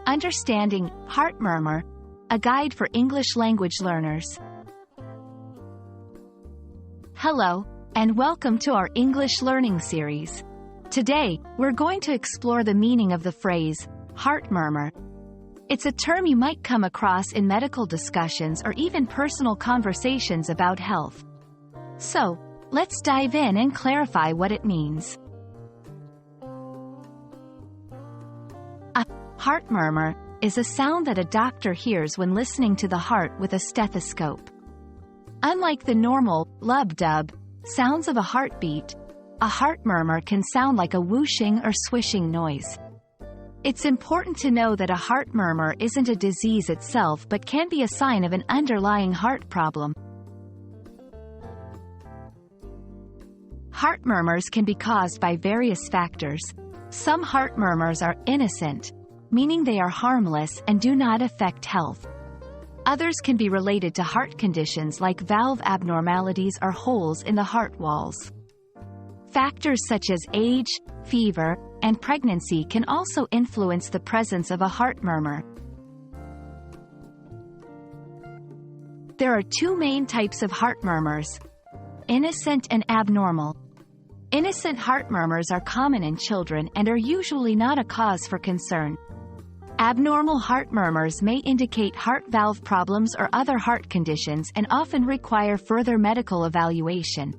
Understanding Heart Murmur, a guide for English language learners. Hello, and welcome to our English learning series. Today, we're going to explore the meaning of the phrase, heart murmur. It's a term you might come across in medical discussions or even personal conversations about health. So, let's dive in and clarify what it means. A heart murmur is a sound that a doctor hears when listening to the heart with a stethoscope. Unlike the normal lub-dub sounds of a heartbeat, a heart murmur can sound like a whooshing or swishing noise. It's important to know that a heart murmur isn't a disease itself but can be a sign of an underlying heart problem. Heart murmurs can be caused by various factors. Some heart murmurs are innocent, meaning they are harmless and do not affect health. Others can be related to heart conditions like valve abnormalities or holes in the heart walls. Factors such as age, fever, and pregnancy can also influence the presence of a heart murmur. There are two main types of heart murmurs: innocent and abnormal. Innocent heart murmurs are common in children and are usually not a cause for concern. Abnormal heart murmurs may indicate heart valve problems or other heart conditions and often require further medical evaluation.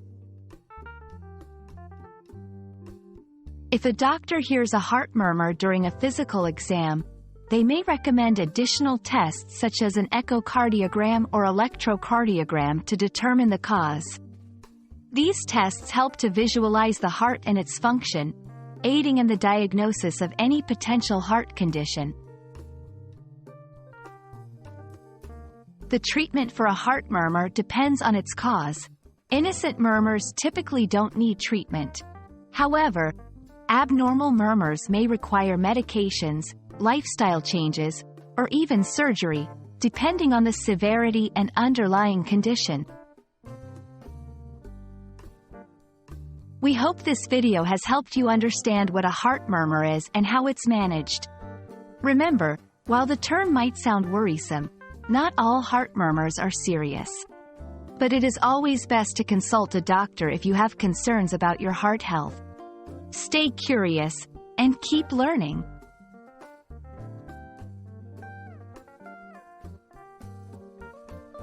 If a doctor hears a heart murmur during a physical exam, they may recommend additional tests such as an echocardiogram or electrocardiogram to determine the cause. These tests help to visualize the heart and its function, aiding in the diagnosis of any potential heart condition. The treatment for a heart murmur depends on its cause. Innocent murmurs typically don't need treatment. However, abnormal murmurs may require medications, lifestyle changes, or even surgery, depending on the severity and underlying condition. We hope this video has helped you understand what a heart murmur is and how it's managed. Remember, while the term might sound worrisome, not all heart murmurs are serious. But it is always best to consult a doctor if you have concerns about your heart health. Stay curious, and keep learning.